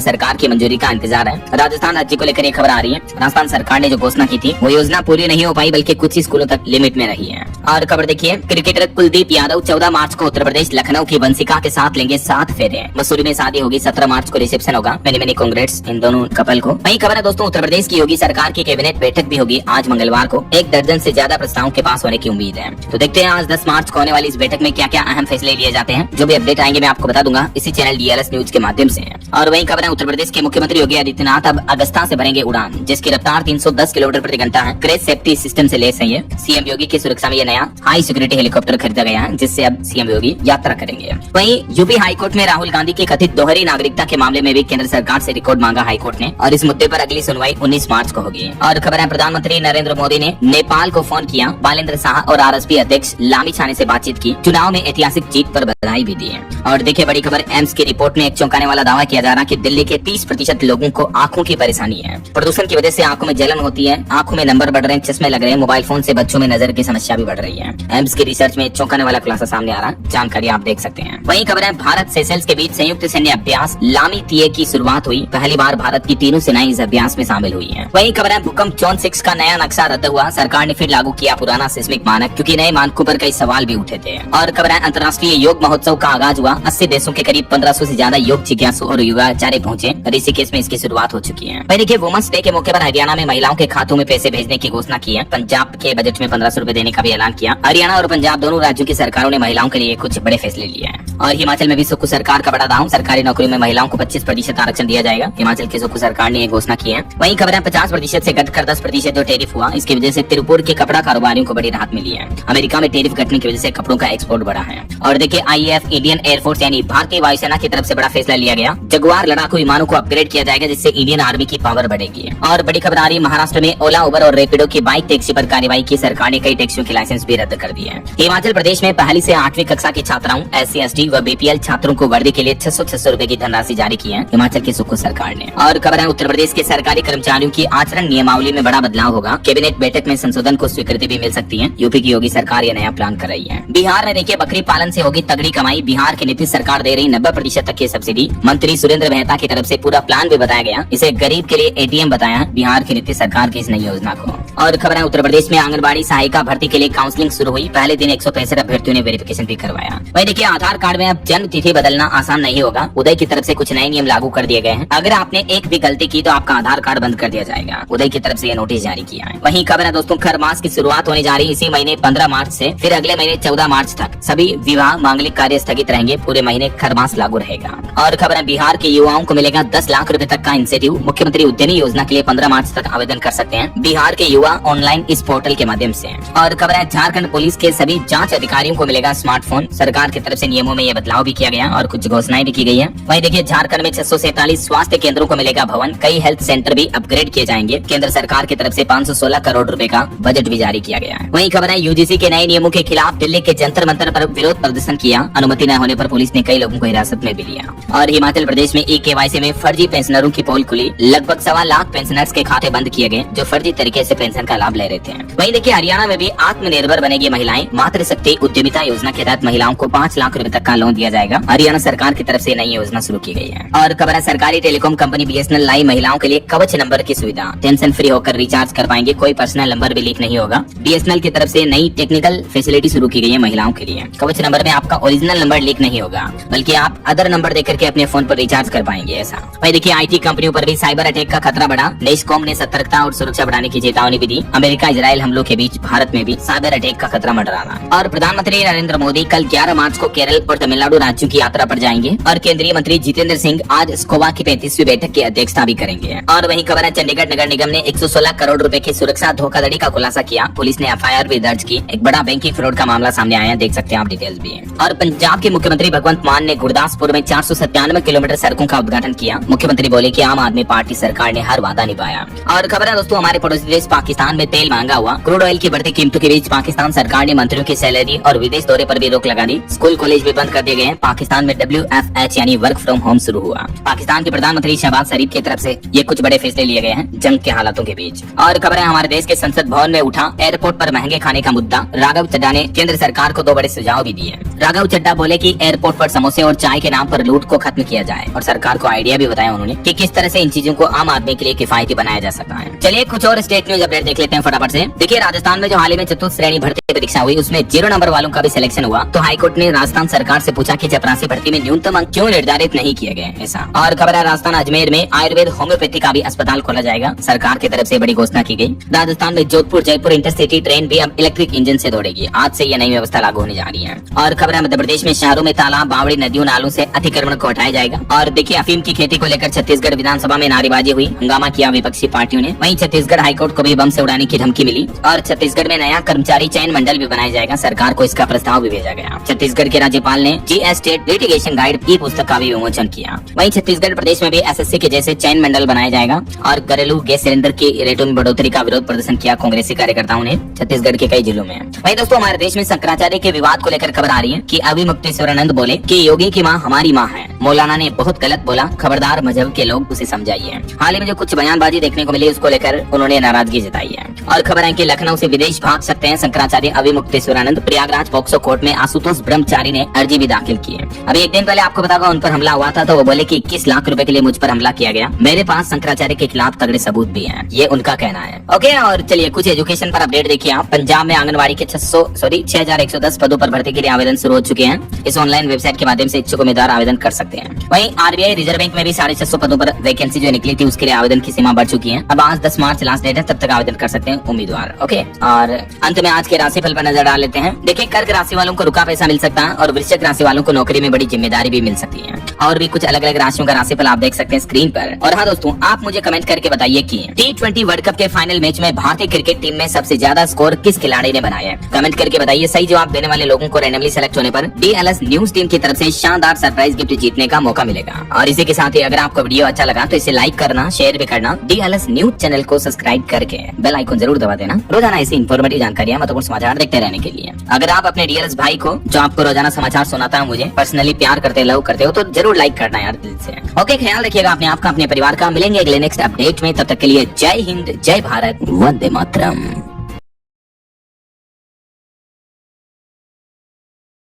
सरकार की मंजूरी का इंतजार है। राजस्थान राज्य को लेकर ये खबर आ रही है। राजस्थान सरकार ने जो घोषणा की थी वो योजना पूरी नहीं हो पाई, बल्कि कुछ ही स्कूलों तक लिमिट में रही है। और खबर देखिए। क्रिकेटर कुलदीप यादव 14 मार्च को उत्तर प्रदेश लखनऊ की वंशिका के साथ लेंगे 7 फेरे। मसूरी में शादी होगी। 17 मार्च को रिसेप्शन होगा। मेनी कांग्रेट्स इन दोनों कपल को। वही खबर है दोस्तों, उत्तर प्रदेश की योगी सरकार की कैबिनेट बैठक भी होगी आज मंगलवार को। 1 दर्जन से ज्यादा प्रस्तावों के पास होने की उम्मीद है। तो देखते हैं आज 10 मार्च को होने वाली इस बैठक में क्या क्या अहम फैसले लिए जाते हैं। जो भी अपडेट आएंगे मैं आपको बता दूंगा इसी चैनल DLS न्यूज के माध्यम से। और वही खबर है, उत्तर प्रदेश के मुख्यमंत्री योगी आदित्यनाथ अब अगस्ता से भरेंगे उड़ान, जिसकी रफ्तार 310 किलोमीटर प्रति घंटा है। क्रैश सेफ्टी सिस्टम से लैस है ये। सीएम योगी की सुरक्षा में ये नया हाई सिक्योरिटी हेलीकॉप्टर खरीदा गया है, जिससे अब सीएम योगी यात्रा करेंगे। वहीं यूपी हाईकोर्ट में राहुल गांधी की कथित दोहरी नागरिकता के मामले में भी केंद्र सरकार से रिकॉर्ड मांगा हाईकोर्ट ने, और इस मुद्दे पर अगली सुनवाई 19 मार्च को होगी। और खबर है, प्रधानमंत्री नरेंद्र मोदी ने नेपाल को फोन किया। बालेंद्र शाह और RSP अध्यक्ष लामी छाने से बातचीत की। चुनाव में ऐतिहासिक जीत पर बधाई भी दी है। और देखिए बड़ी खबर, एम्स की रिपोर्ट में एक चौंकाने वाला दावा किया जा रहा है कि दिल्ली के 30% लोगों को आंखों की परेशानी है। प्रदूषण की वजह से आंखों में जलन होती है, आंखों में नंबर बढ़ रहे हैं, चश्मे लग रहे हैं। मोबाइल फोन से बच्चों में नजर की समस्या भी बढ़ रही है। एम्स की रिसर्च में चौंकाने वाला खुलासा सामने आ रहा है, जानकारी आप देख सकते हैं। वही खबर है, भारत सेशेल्स के बीच संयुक्त सैन्य अभ्यास लामी तीये की शुरुआत हुई। पहली बार भारत की तीनों सेनाएं इस अभ्यास में शामिल हुई है। वही खबर है, भूकंप जोन 6 का नया नक्शा रद्द हुआ। सरकार ने फिर लागू किया पुराना सिस्मिक मानक, क्योंकि नए मानकों पर कई सवाल भी उठे थे। और खबर है, अंतर्राष्ट्रीय योग महोत्सव का आगाज हुआ। 80 देशों के करीब 1500 से ज्यादा योग जिज्ञासु और युवाचार्य पहुंचे। ऋषिकेश में इसकी शुरुआत हो चुकी है। वही देखिए, वुमेन्स डे के मौके पर हरियाणा में महिलाओं के खातों में पैसे भेजने की घोषणा की है। पंजाब के बजट में 1500 रूपए देने का भी ऐलान किया। हरियाणा और पंजाब दोनों राज्यों की सरकारों ने महिलाओं के लिए कुछ बड़े फैसले लिए हैं। और हिमाचल में भी सुक्खू सरकार का बड़ा दाव। सरकारी नौकरियों में महिलाओं को 25% आरक्षण दिया जाएगा। हिमाचल की सुक्खू सरकार ने ये घोषणा की है। वही खबर है, 50% से घटकर 10% जो टैरिफ हुआ, इसकी वजह से तिरुपुर के कपड़ा कारोबारियों को बड़ी राहत मिली है। अमेरिका में टैरिफ घटने की वजह से कपड़ों का एक्सपोर्ट बढ़ा है। और देखिए, IAF इंडियन एयरफोर्स यानी भारतीय वायुसेना की तरफ से बड़ा फैसला लिया गया। जगुआर लड़ाकू विमानों को अपग्रेड किया जाएगा, जिससे इंडियन आर्मी की पावर बढ़ेगी। और बड़ी खबर आ रही है, महाराष्ट्र में ओला, उबर और रैपिडो की बाइक टैक्सी पर कार्रवाई की। सरकार ने कई टैक्सियों के लाइसेंस भी रद्द कर दिए हैं। हिमाचल प्रदेश में पहली से 8वीं कक्षा की छात्राओं, SC ST व BPL छात्रों को वर्दी के लिए 600 रूपए की धनराशि जारी की है हिमाचल की सुक्खू सरकार ने। और खबर है, उत्तर प्रदेश के सरकारी कर्मचारियों की आचरण नियमावली में बड़ा बदलाव होगा। कैबिनेट बैठक में संशोधन को स्वीकृति भी मिल सकती है। यूपी की योगी सरकार ये नया प्लान कर रही है। बिहार में देखिए, बकरी पालन से होगी तगड़ी कमाई। बिहार की नीतीश सरकार दे रही 90% तक की सब्सिडी। मंत्री सुरेंद्र मेहता की तरफ से पूरा प्लान भी बताया गया। इसे गरीब के लिए ATM बताया है बिहार की नीतीश सरकार की इस नई योजना को। और खबर है, उत्तर प्रदेश में आंगनबाड़ी सहायिका भर्ती के लिए काउंसलिंग शुरू हुई। पहले दिन 165 अभ्यर्थियों ने वेरिफिकेशन भी करवाया। वही देखिए, आधार कार्ड में अब जन्म तिथि बदलना आसान नहीं होगा। उदय की तरफ से कुछ नए नियम लागू कर दिए गए हैं। अगर आपने एक भी गलती की तो आपका आधार कार्ड बंद कर दिया जाएगा। उदय की तरफ से ये नोटिस जारी किया है। वहीं खबर है दोस्तों, खर मास की शुरुआत होने जा रही है इसी महीने 15 मार्च से। फिर अगले महीने 14 मार्च तक सभी विवाह मांगलिक कार्य स्थगित रहेंगे। पूरे महीने खर मास लागू रहेगा। और खबर है, बिहार के युवाओं को मिलेगा 10 लाख रुपए तक का इंसेंटिव। मुख्यमंत्री उद्यमी योजना के लिए 15 मार्च तक आवेदन कर सकते हैं बिहार के युवा ऑनलाइन इस पोर्टल के माध्यम से। और खबर है, झारखंड पुलिस के सभी जांच अधिकारियों को मिलेगा स्मार्टफोन। सरकार की तरफ से नियमों में यह बदलाव भी किया गया और कुछ घोषणाएं भी की गई है। वहीं देखिए, झारखंड में 647 स्वास्थ्य केंद्रों को मिलेगा भवन। कई हेल्थ सेंटर भी अपग्रेड किए जाएंगे। केंद्र सरकार की तरफ से 516 करोड़ रुपए का बजट भी जारी किया गया है। वहीं खबर है, UGC के नए नियमों के खिलाफ दिल्ली के जंतर मंतर पर विरोध प्रदर्शन किया। अनुमति न होने पर पुलिस ने कई लोगों को हिरासत में भी लिया। और हिमाचल प्रदेश में KYC में फर्जी पेंशनरों की पोल खुली। लगभग 1.25 लाख पेंशनर्स के खाते बंद किए गए जो फर्जी तरीके से पेंशन का लाभ ले रहे थे। वहीं देखिए, हरियाणा में भी आत्मनिर्भर बनेगी महिलाएं। मातृशक्ति उद्यमिता योजना के तहत महिलाओं को 5 लाख रुपए तक का लोन दिया जाएगा। हरियाणा सरकार की तरफ से नई योजना शुरू की गई है। और खबर है, सरकारी टेलीकॉम कंपनी BSNL लाई महिलाओं के लिए कवच नंबर की सुविधा। टेंशन फ्री होकर रिचार्ज कर पाएंगे। कोई पर्सनल नंबर भी लीक नहीं होगा। BSNL की तरफ से नई टेक्निकल फैसिलिटी शुरू की गई है महिलाओं के लिए। कवच नंबर में आपका ओरिजिनल नंबर लीक नहीं होगा, बल्कि आप अदर नंबर देकर के अपने फोन पर रिचार्ज कर पाएंगे। ऐसा वही देखिए, IT कंपनियों पर भी साइबर अटैक का खतरा बढ़ा। नेस्कॉम ने सतर्कता और सुरक्षा बढ़ाने की चेतावनी भी गतिविधि, अमेरिका इजराइल हमलों के बीच भारत में भी साइबर अटैक का खतरा मंडरा रहा है। और प्रधानमंत्री नरेंद्र मोदी कल 11 मार्च को केरल और तमिलनाडु राज्यों की यात्रा पर जाएंगे और केंद्रीय मंत्री जितेंद्र सिंह आज स्कोवा की 35वीं बैठक की अध्यक्षता भी करेंगे। और वहीं खबर है चंडीगढ़ नगर निगम ने 116 करोड़ रुपए की सुरक्षा धोखाधड़ी का खुलासा किया। पुलिस ने FIR भी दर्ज की। एक बड़ा बैंकिंग फ्रॉड का मामला सामने आया, देख सकते हैं आप डिटेल्स भी। और पंजाब के मुख्यमंत्री भगवंत मान ने गुरदासपुर में 497 किलोमीटर सड़कों का उद्घाटन किया। मुख्यमंत्री बोले कि आम आदमी पार्टी सरकार ने हर वादा निभाया। और खबर है दोस्तों हमारे पड़ोसी देश पाकिस्तान में तेल महंगा हुआ। क्रूड ऑयल की बढ़ती कीमतों के बीच पाकिस्तान सरकार ने मंत्रियों की सैलरी और विदेश दौरे पर भी रोक लगा दी। स्कूल कॉलेज भी बंद कर दिए गए। पाकिस्तान में WFH यानी वर्क फ्रॉम होम शुरू हुआ। पाकिस्तान के प्रधानमंत्री शहबाज शरीफ की तरफ से ये कुछ बड़े फैसले लिए गए हैं जंग के हालातों के बीच। और खबर है हमारे देश के संसद भवन में उठा एयरपोर्ट पर महंगे खाने का मुद्दा। राघव चड्ढा ने केंद्र सरकार को 2 बड़े सुझाव भी दिए। राघव चड्ढा बोले कि एयरपोर्ट पर समोसे और चाय के नाम पर लूट को खत्म किया जाए और सरकार को आइडिया भी बताया उन्होंने कि किस तरह से इन चीजों को आम आदमी के लिए किफायती बनाया जा सकता है। चलिए कुछ और स्टेट न्यूज अपडेट देख लेते हैं फटाफट से। देखिए राजस्थान में जो हाल ही में चतुर्थ श्रेणी भर्ती परीक्षा हुई उसमें 0 नंबर वालों का भी सिलेक्शन हुआ। तो हाईकोर्ट ने राजस्थान सरकार से पूछा कि चपरासी भर्ती में न्यूनतम अंक क्यों निर्धारित नहीं किए गए ऐसा। और खबर है राजस्थान अजमेर में आयुर्वेद होम्योपैथी का भी अस्पताल खोला जाएगा। सरकार की तरफ से बड़ी घोषणा की गई। राजस्थान में जोधपुर जयपुर इंटरसिटी ट्रेन भी अब इलेक्ट्रिक इंजन से दौड़ेगी। आज से यह नई व्यवस्था लागू होने जा रही है। और खबर है मध्य प्रदेश में शहरों में तालाब बावड़ी नदियों नालों से अतिक्रमण को हटाया जाएगा। और देखिए अफीम की खेती को लेकर छत्तीसगढ़ विधानसभा में नारेबाजी हुई, हंगामा किया विपक्षी पार्टियों ने। वहीं छत्तीसगढ़ हाईकोर्ट को भी बम से उड़ाने की धमकी मिली। और छत्तीसगढ़ में नया कर्मचारी चयन मंडल भी बनाया जाएगा। सरकार को इसका प्रस्ताव भी भेजा गया। छत्तीसगढ़ के राज्यपाल ने GS स्टेट लिटिगेशन गाइड की पुस्तक का भी विमोचन किया। वहीं छत्तीसगढ़ प्रदेश में भी SSC के जैसे चयन मंडल बनाया जाएगा। और घरेलू गैस सिलेंडर की रेटों में बढ़ोतरी का विरोध प्रदर्शन किया कांग्रेसी कार्यकर्ताओं ने छत्तीसगढ़ के कई जिलों में। वहीं दोस्तों हमारे देश में शंकराचार्य के विवाद को लेकर खबर आ रही है कि अभिमुक्तेश्वरानंद बोले कि योगी की माँ हमारी माँ है। मौलाना ने बहुत गलत बोला, खबरदार मजहब के लोग उसे समझाइए। हाल ही में जो कुछ बयानबाजी देखने को मिली उसको लेकर उन्होंने नाराजगी जताई है। और खबर है कि लखनऊ से विदेश भाग सकते हैं शंकराचार्य अभिमुक्तेश्वरानंद। प्रयागराज पॉक्सो कोर्ट में आशुतोष ब्रह्मचारी ने अर्जी भी दाखिल की है। अभी एक दिन पहले आपको बताऊंगा उन पर हमला हुआ था तो वो बोले कि 21 लाख रुपए के लिए मुझ पर हमला किया गया। मेरे पास शंकराचार्य के खिलाफ तगड़े सबूत भी हैं, ये उनका कहना है। ओके और चलिए कुछ एजुकेशन पर अपडेट देखिए आप। पंजाब में आंगनबाड़ी के 6110 पदों पर भर्ती के लिए आवेदन शुरू हो चुके हैं। इस ऑनलाइन वेबसाइट के माध्यम से इच्छुक उम्मीदवार आवेदन कर सकते हैं। वहीं RBI रिजर्व बैंक में भी 650 पदों पर वैकेंसी जो निकली थी उसके लिए आवेदन की सीमा बढ़ चुकी है। अब आज 10 मार्च लास्ट डेट है, तब तक आवेदन कर सकते हैं उम्मीदवार। ओके और अंत में आज के राशिफल पर नजर डाल लेते हैं। देखिए कर्क राशि वालों को रुका पैसा मिल सकता है और वृश्चिक राशि वालों को नौकरी में बड़ी जिम्मेदारी भी मिल सकती है। और भी कुछ अलग अलग राशियों का राशिफल आप देख सकते हैं स्क्रीन पर। और हाँ दोस्तों आप मुझे कमेंट करके बताइए कि T20 वर्ल्ड कप के फाइनल मैच में भारतीय क्रिकेट टीम में सबसे ज्यादा स्कोर किस खिलाड़ी ने बनाया है। कमेंट करके बताइए। सही जवाब देने वाले लोगों को रैंडमली सेलेक्ट होने पर DLS न्यूज टीम की तरफ से शानदार सरप्राइज गिफ्ट जीतने का मौका मिलेगा। और इसी के साथ ही अगर आपको वीडियो अच्छा लगा तो इसे लाइक करना, शेयर भी करना, DLS न्यूज चैनल को सब्सक्राइब करके बेल आइकन जरूर दबा देना रोजाना ऐसी इंफॉर्मेटिव जानकारियां महत्वपूर्ण समाचार देखते रहने के लिए। अगर आप अपने DLS भाई को जो आपको रोजाना समाचार सुनाता है मुझे पर्सनली प्यार करते लव करते हो तो जरूर लाइक करना यार दिल से। ओके ख्याल रखिएगा अपने आप का अपने परिवार का। मिलेंगे अगले नेक्स्ट अपडेट में, तब तक के लिए जय हिंद जय भारत वंदे मातरम।